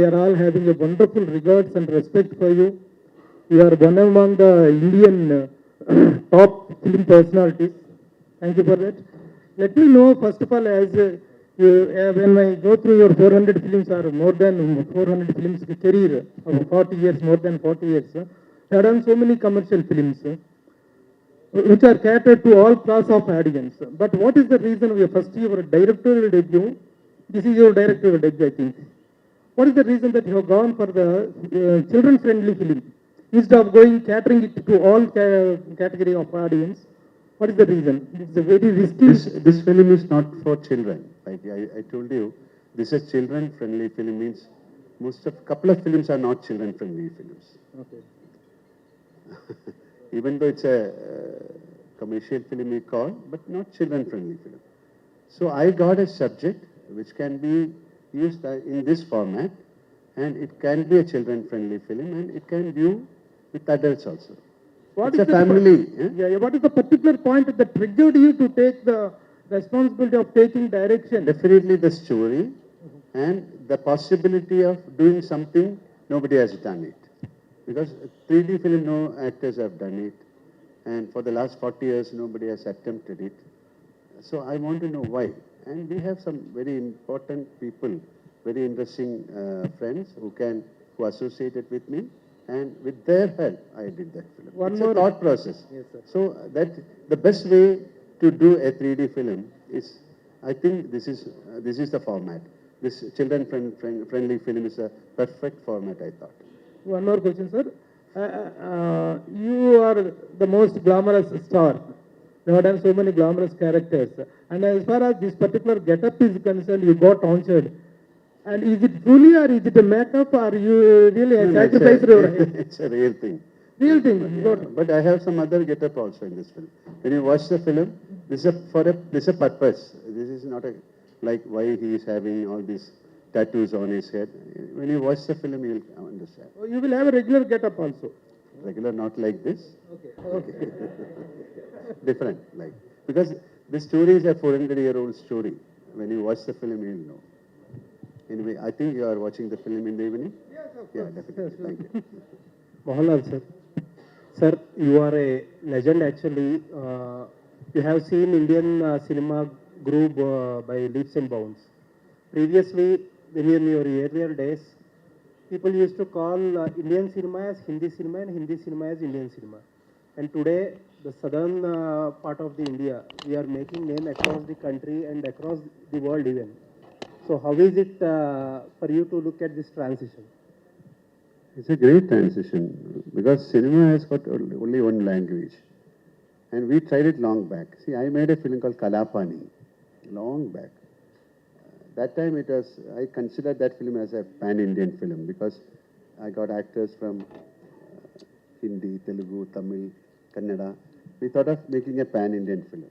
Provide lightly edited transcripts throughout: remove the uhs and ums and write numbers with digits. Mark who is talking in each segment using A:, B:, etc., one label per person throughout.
A: We are all having a wonderful regards and respect for you. You are one among the Indian top film personalities. Thank you for that. Let me know, first of all, as when I go through your 400 films or more than 400 films career of 40 years, more than 40 years, you have done so many commercial films which are catered to all class of audience. But what is the reason of your first your directorial debut? This is your directorial debut, I think. What is the reason that you have gone for the children-friendly film instead of going catering it to all category of audience? What is the reason? It's a very risky.
B: This film is not for children. Like I told you, this is children-friendly film. Means most of couple of films are not children-friendly films.
A: Okay.
B: Even though it's a commercial film we call, but not children-friendly film. So I got a subject which can be used in this format, and it can be a children-friendly film, and it can view with adults also.
A: What
B: it's
A: is
B: a family.
A: Yeah, what is the particular point that triggered you to take the responsibility of taking direction?
B: Definitely the story and the possibility of doing something nobody has done it. Because 3D film, no actors have done it. And for the last 40 years, nobody has attempted it. So I want to know why. And we have some very important people, very interesting friends who associated with me. And with their help, I did that film. It's a thought process.
A: Yes, sir.
B: So that the best way to do a 3D film is, I think this is the format. This children-friendly film is a perfect format, I thought.
A: One more question, sir. You are the most glamorous star. You have done so many glamorous characters. And as far as this particular get-up is concerned, you got answered. And is it truly or is it a makeup or you really sacrificed your...
B: It's a real thing.
A: Real thing.
B: Yeah, but I have some other get-up also in this film. When you watch the film, this is a purpose. This is not a, like why he is having all these tattoos on his head. When you watch the film, you will understand.
A: Oh, you will have a regular get-up also.
B: Regular, not like this.
A: Okay.
B: Different, like. Because this story is a 400-year-old story. When you watch the film, you will know. Anyway, I think you are watching the film in the evening?
A: Yes, of course.
B: Yeah, definitely. Thank you.
C: Mohanlal, sir. Sir, you are a legend actually. You have seen Indian cinema grow by leaps and bounds. Previously, when in your earlier days, people used to call Indian cinema as Hindi cinema and Hindi cinema as Indian cinema. And today, the southern part of the India, we are making name across the country and across the world even. So how is it for you to look at this transition?
B: It's a great transition because cinema has got only one language. And we tried it long back. See, I made a film called Kalapani, long back. That time I considered that film as a pan-Indian film because I got actors from Hindi, Telugu, Tamil, Kannada. We thought of making a pan-Indian film.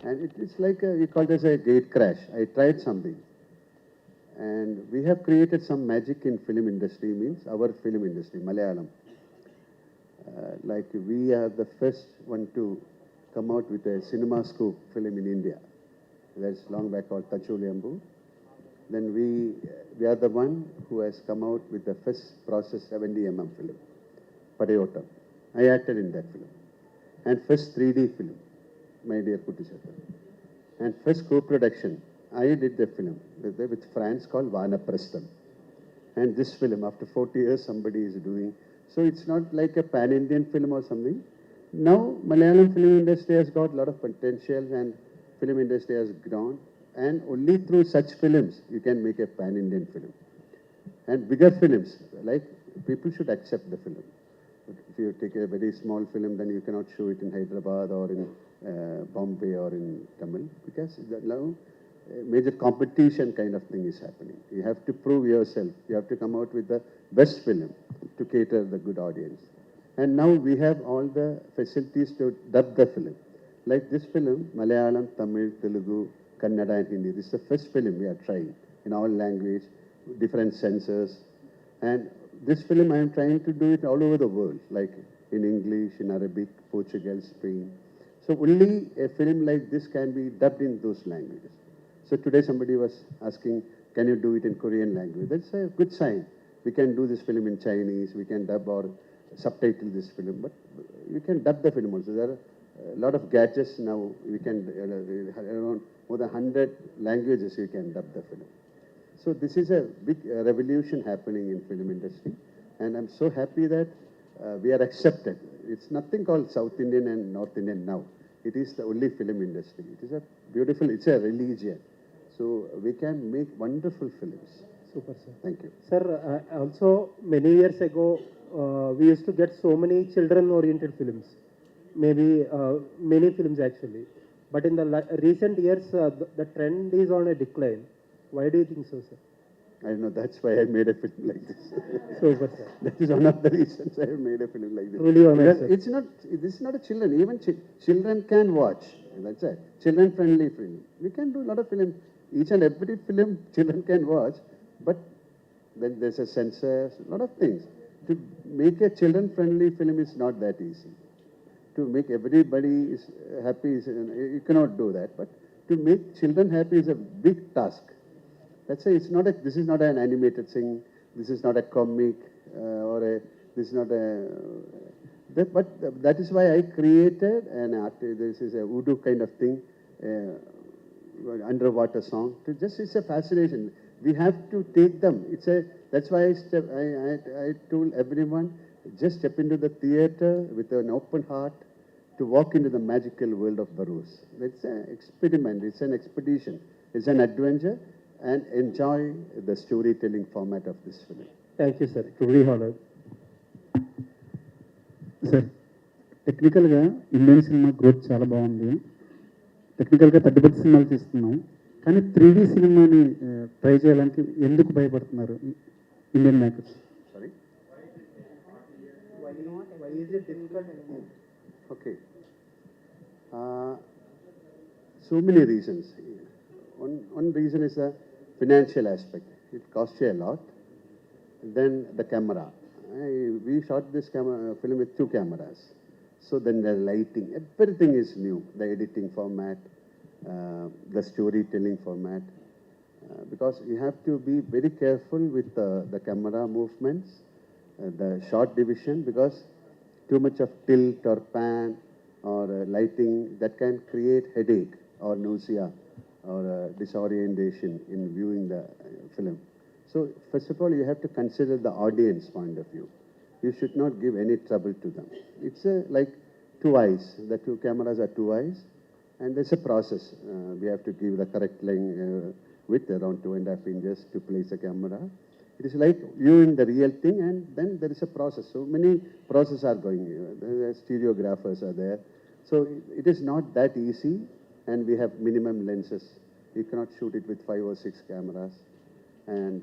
B: And it's like, we called it as a gate crash. I tried something. And we have created some magic in film industry, means our film industry, Malayalam. Like we are the first one to come out with a cinema scope film in India. That's long back called Tachuliambu. Then we are the one who has come out with the first process 70mm film, Padayotam. I acted in that film. And first 3D film, My Dear Kuttichata. And first co-production, I did the film with France called Vanaprastham. And this film, after 40 years, somebody is doing. So it's not like a pan-Indian film or something. Now, Malayalam film industry has got a lot of potential and film industry has grown. And only through such films, you can make a pan-Indian film. And bigger films, like people should accept the film. If you take a very small film, then you cannot show it in Hyderabad or in Bombay or in Tamil, because now major competition kind of thing is happening. You have to prove yourself. You have to come out with the best film to cater the good audience. And now we have all the facilities to dub the film. Like this film, Malayalam, Tamil, Telugu, Kannada and Hindi. This is the first film we are trying in all language, different censors. And this film I am trying to do it all over the world, like in English, in Arabic, Portugal, Spain. So only a film like this can be dubbed in those languages. So today somebody was asking, can you do it in Korean language? That's a good sign. We can do this film in Chinese, we can dub or subtitle this film, but you can dub the film also. There are a lot of gadgets now. We can, around more than 100 languages you can dub the film. So this is a big revolution happening in film industry, and I'm so happy that we are accepted. It's nothing called South Indian and North Indian now. It is the only film industry. It is a beautiful, it's a religion. So we can make wonderful films.
C: Super, sir.
B: Thank you.
C: Sir, also many years ago, we used to get so many children-oriented films, maybe many films actually. But in the recent years, the trend is on a decline. Why do you think so, sir?
B: I know, that's why I made a film like this.
C: Super, sir.
B: That is one of the reasons I have made a film like this.
C: Truly honest,
B: Because it's not, this is not a children, even children can watch. That's a children-friendly film. We can do a lot of film. Each and every film children can watch, but then there's a censor, a lot of things. To make a children-friendly film is not that easy. To make everybody is happy, you cannot do that. But to make children happy is a big task. Let's say it's not a, this is not an animated thing, this is not a comic, this is not a, but that is why I created an art, this is a voodoo kind of thing, underwater song. It's a fascination. We have to take them. That's why I told everyone, just step into the theater with an open heart to walk into the magical world of Barroz. It's an experiment, it's an expedition, it's an adventure, and enjoy the storytelling format of this film.
C: Thank you, sir. Truly honored.
D: Sir టెక్నికల్గా Indian cinema growth చాలా బాగుంది. టెక్నికల్గా పెద్ద పెద్ద సినిమాలు తీస్తున్నాం, కానీ 3D సినిమాని ట్రై చేయడానికి ఎందుకు భయపడుతున్నారు Indian makers?
B: Sorry?
C: Why is it difficult?
B: Okay. So many reasons. One reason is the financial aspect. It costs you a lot. Then the camera. We shot this film with 2 cameras. So then the lighting, everything is new. The editing format, the storytelling format. Because you have to be very careful with the camera movements, the shot division, because too much of tilt or pan or lighting, that can create headache or nausea or disorientation in viewing the film. So first of all, you have to consider the audience point of view. You should not give any trouble to them. It's like 2 eyes. The 2 cameras are 2 eyes, and there's a process. We have to give the correct width, around 2.5 inches, to place the camera. It is like viewing the real thing, and then there is a process. So many processes are going. The stereographers are there. So it is not that easy, and we have minimum lenses. You cannot shoot it with 5 or 6 cameras. And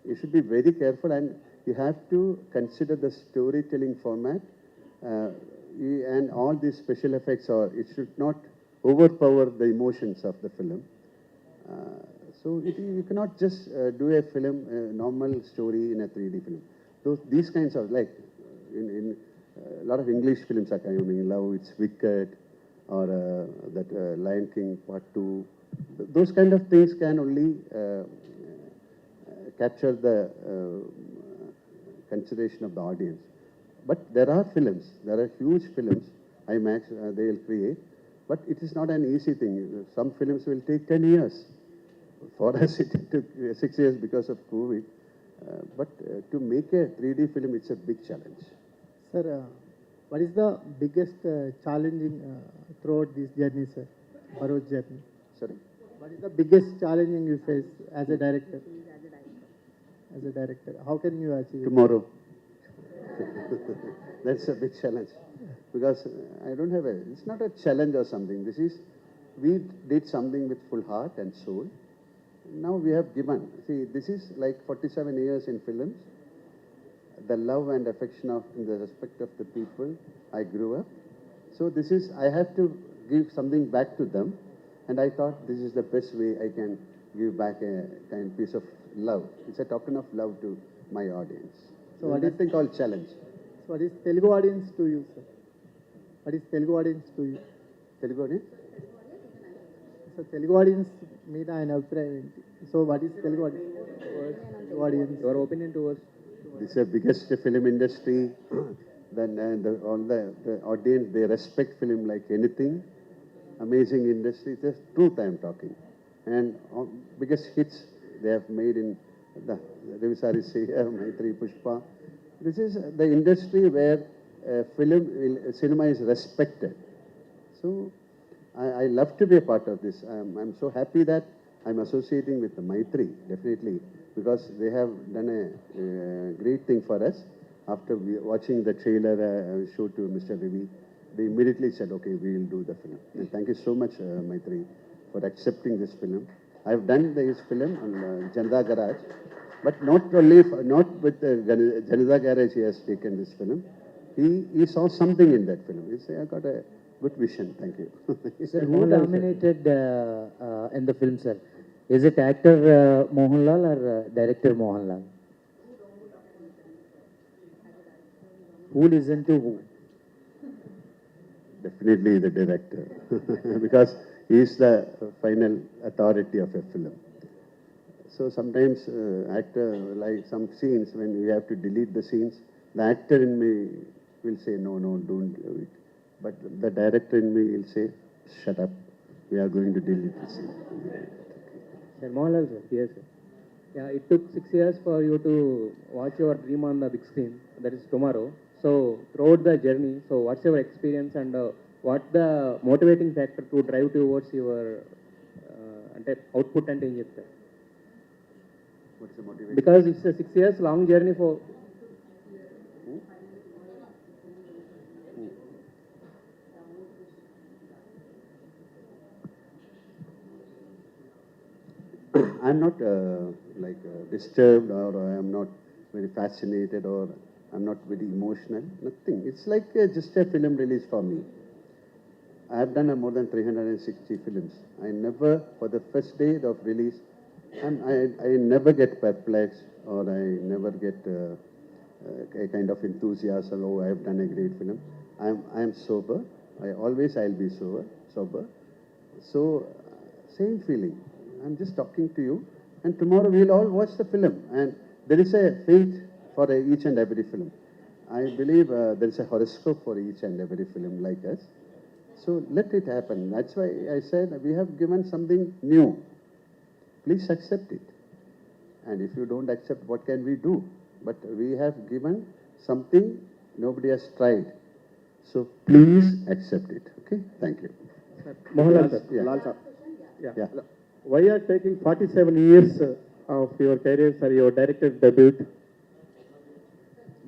B: you should be very careful, and you have to consider the storytelling format, and all these special effects, or it should not overpower the emotions of the film. So you cannot just do a film, a normal story in a 3D film. These kinds of, like, in a lot of English films are coming, Love, It's Wicked, or that Lion King Part 2. Those kind of things can only capture the consideration of the audience. But there are films, there are huge films, IMAX, they will create, but it is not an easy thing. Some films will take 10 years. For us, it took 6 years because of COVID. But to make a 3D film, it's a big challenge.
E: Sir, what is the biggest challenging throughout this journey, sir? Barroz journey.
B: Sorry?
E: What is the biggest challenging you face as a director? As a director, how can you achieve it?
B: Tomorrow. That's a big challenge. Because I don't have it's not a challenge or something. We did something with full heart and soul. Now we have given. See, this is like 47 years in films. The love and affection in the respect of the people I grew up. So I have to give something back to them. And I thought this is the best way I can give back a kind piece of love. It's a token of love to my audience.
E: So what is
B: nothing called challenge.
E: So what is Telugu audience to you, sir? What is Telugu audience to you?
B: Telugu audience?
E: So Telugu audience మీద ఆయన అభిప్రాయం ఏంటి? So what is Telugu audience?
C: Your opinion towards
B: This is the biggest film industry. Then all the audience, they respect film like anything. Amazing industry. Just truth I am talking. And biggest hits they have made in the Revisari Siya, Maitri Pushpa. This is the industry where cinema is respected. So I love to be a part of this. I'm so happy that I'm associating with the Maitri, definitely, because they have done a great thing for us. After watching the trailer show to Mr. Ravi, they immediately said, okay, we will do the film. And thank you so much, Maitri, for accepting this film. I've done this film on Janata Garage, but not with Janata Garage he has taken this film. He saw something in that film. He said, I got a good vision. Thank you.
F: Sir, who dominated in the film, sir? Is it actor Mohanlal or director Mohanlal? Who listened to who?
B: Definitely the director, because he is the final authority of a film. So sometimes actor, like some scenes, when we have to delete the scenes, the actor in me will say, no, don't do it. But the director in me will say, shut up, we are going to delete the scene.
C: Sir, Mohanlal sir, yes sir. Yeah, it took 6 years for you to watch your dream on the big screen, that is tomorrow. So throughout the journey, so what's your experience and what the motivating factor to drive towards your output and ఏం చెప్తారు?
B: What's the motivation?
C: Because it's a 6 years long journey for
B: I'm not disturbed, or I'm not very fascinated, or I'm not very emotional. Nothing. It's like just a film release for me. I have done more than 360 films. I never, for the first day of release, I never get perplexed, or I never get a kind of enthusiasm. Oh, I have done a great film. I am sober. I'll be sober. So same feeling. I'm just talking to you, and tomorrow we'll all watch the film. And there is a fate for each and every film. I believe there is a horoscope for each and every film like us. So let it happen. That's why I said we have given something new. Please accept it. And if you don't accept, what can we do? But we have given something nobody has tried. So please accept it. Okay? Thank you.
A: Mohanlal sir.
B: Yeah.
A: Lal sir.
B: Yeah.
A: Why are taking 47 years of your career, sir, your director debut?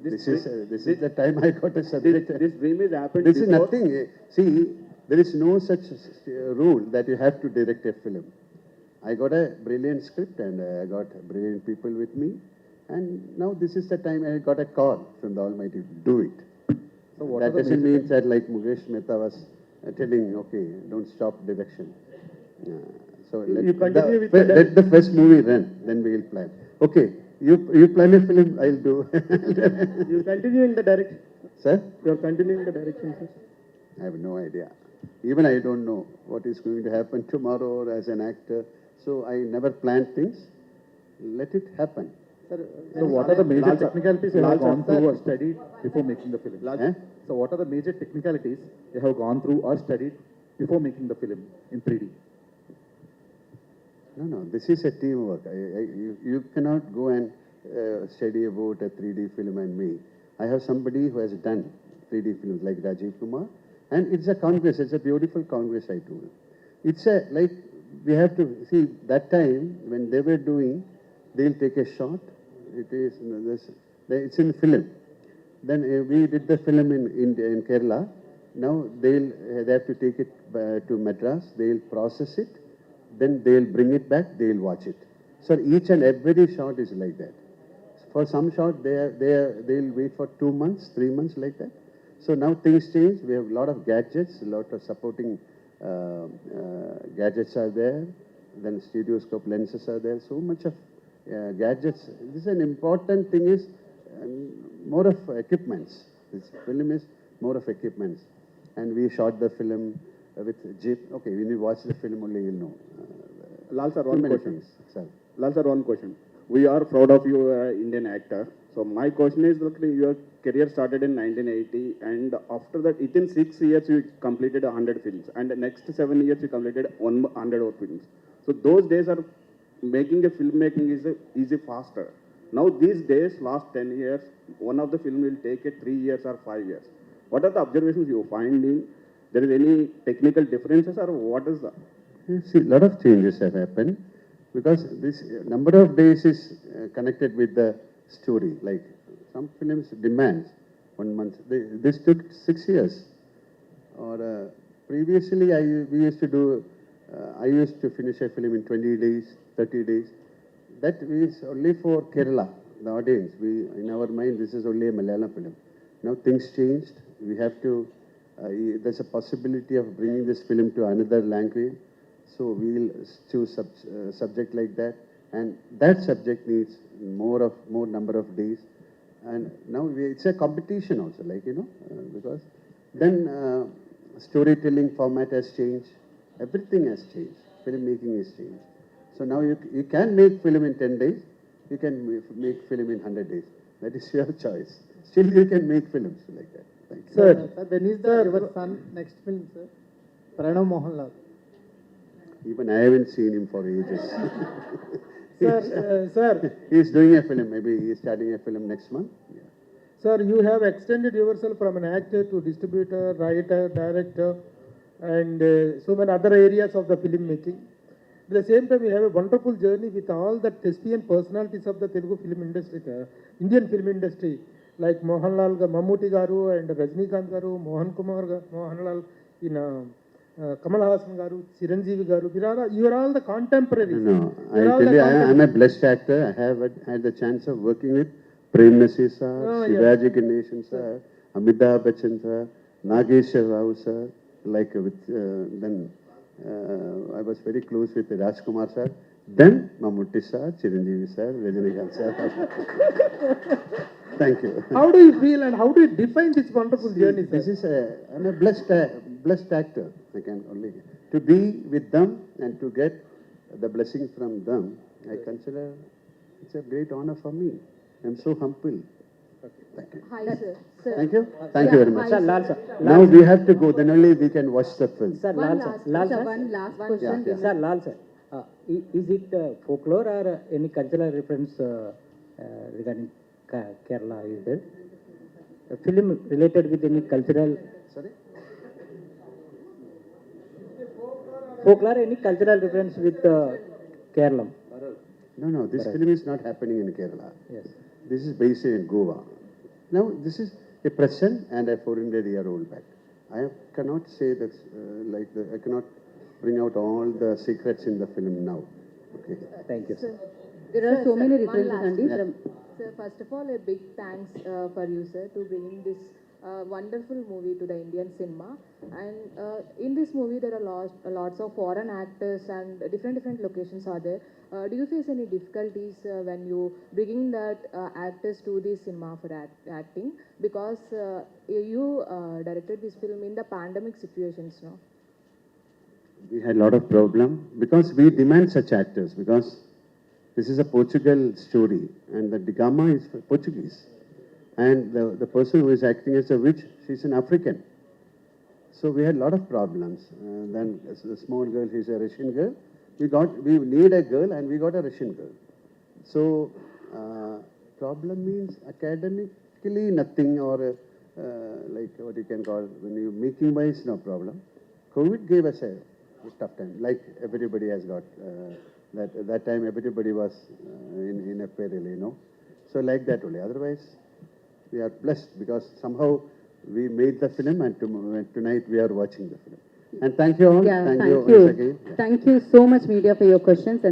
B: This is the time I got a subject.
C: this dream is happened
B: This is
C: before.
B: nothing. See, there is no such rule that you have to direct a film. I got a brilliant script, and I got brilliant people with me. And now this is the time I got a call from the Almighty. Do it.
C: So what
B: That
C: are the
B: doesn't
C: major-
B: mean that like Mukesh Mehta was telling, okay, don't stop direction. So
A: You continue with the-
B: let the first movie run, then we will plan. Okay, you plan a film, I'll do.
A: You continuing the direction?
B: Sir?
A: You are continuing the direction, sir?
B: I have no idea. Even I don't know what is going to happen tomorrow or as an actor. So I never plan things. Let it happen.
E: Sir,
D: So what are the major technicalities you have gone through or studied before making the film?
B: Eh?
D: So what are the major technicalities you have gone through or studied before making the film in 3D?
B: No, this is a teamwork. You cannot go and study about a 3D film and me. I have somebody who has done 3D films like Rajiv Kumar, and it's a congress. It's a beautiful congress, I told. It's we have to see that time when they were doing, they'll take a shot. It's in film. Then we did the film in India, in Kerala. Now they have to take it to Madras. They'll process it. Then they'll bring it back, they'll watch it. So each and every shot is like that. For some shot, they'll wait for 2 months, 3 months like that. So now things change. We have a lot of gadgets, a lot of supporting gadgets are there. Then stereoscope lenses are there. So much of gadgets. This is an important thing is more of equipments. This film is more of equipments. And we shot the film with Jeep. Okay, when you watch the film only, you'll know.
G: Lal sir,
B: Too
G: one
B: many
G: question.
B: things. Sir.
G: Lal sir, one question. We are proud of you, Indian actor. So my question is, look, your career started in 1980, and after that, within 6 years, you completed 100 films, and the next 7 years, you completed 100 more films. So those days are making a filmmaking is easy faster. Now these days, last 10 years, one of the film will take 3 years or 5 years. What are the observations you find in? There is any technical differences, or what is the?
B: See, a lot of changes have happened because this number of days is connected with the story. Like some films demand 1 month. This took 6 years. Or previously, we used to do. I used to finish a film in 20 days, 30 days. That is only for Kerala, the audience. In our mind, this is only a Malayalam film. Now things changed. We have to. There's a possibility of bringing this film to another language. So we'll choose subject like that, and that subject needs more number of days. And now it's a competition also, like because then storytelling format has changed, everything has changed, filmmaking has changed. So now you can make film in 10 days, you can make film in 100 days. That is your choice. Still you can make films like that. Thank you.
E: Sir, when is your son next film, sir? Pranav Mohanlal.
B: Even I haven't seen him for ages.
A: Sir,
B: He's doing a film. Maybe he's starting a film next month. Yeah.
A: sir, you have extended yourself from an actor to distributor, writer, director, and so many other areas of the filmmaking. At the same time, you have a wonderful journey with all the thespian personalities of the Telugu film industry, Indian film industry, like Mohanlal, Mammootty garu, and Rajnikant garu, Mohanlal, in Kamal Hassan garu, Chiranjeevi garu. You are all the contemporaries.
B: No, I
A: You are all
B: tell
A: the
B: you, I am a
A: contemporaries.
B: blessed actor. I have had the chance of working with Prem Nasir sir,
A: Oh, yeah.
B: Shivaji Ganesan sir, Amitabh Bachchan sir, Nageshwar Rao sir, like with then I was very close with Rajkumar sir, then Mammootty sir, Chiranjeevi sir, Rajinikanth sir. Thank you.
A: How do you feel and how do you define this wonderful journey, sir?
B: This is I'm a blessed actor. I can only to be with them and to get the blessing from them. I consider it's a great honor for me. I'm so humble. Thank you.
H: Hi, sir. Sir.
B: Thank you. Thank you very much.
H: Hi,
F: Lal sir.
B: Now we have to go. Then only we can watch the film.
F: Sir,
H: One
F: Lal
H: last,
F: sir.
H: one last question.
B: Yeah.
F: Sir, Lal sir. Is it folklore or any cultural reference regarding Kerala? Is there a film related with any cultural?
B: Sorry.
F: Folklore, any cultural reference with Kerala?
B: No. This film is not happening in Kerala.
F: Yes.
B: This is based in Goa. Now this is a present and a 400-year-old back. I cannot say that I cannot bring out all the secrets in the film now. Okay.
F: Thank you, sir.
H: There are so many
I: one
H: references,
I: last
H: Andy.
I: Sir, first of all, a big thanks for you, sir, to bringing this wonderful movie to the Indian cinema. And in this movie, there are lots of foreign actors and different locations are there. Do you face any difficulties when you bringing that actors to the cinema for acting? Because you directed this film in the pandemic situations, no?
B: We had a lot of problem because we demand such actors because this is a Portugal story and the Digama is Portuguese. And the person who is acting as a witch, she's an African. So we had a lot of problems. Then the small girl, she's a Russian girl. We need a girl and we got a Russian girl. So problem means academically nothing or like what you can call, when you making wise, no problem. COVID gave us a tough time, like everybody has got. That time everybody was in a peril, So like that only. Otherwise, we are blessed because somehow we made the film and tonight we are watching the film. And thank you all.
H: Yeah,
B: Thank you
H: thank you.
B: once again. Yeah.
H: Thank you so much, media, for your questions.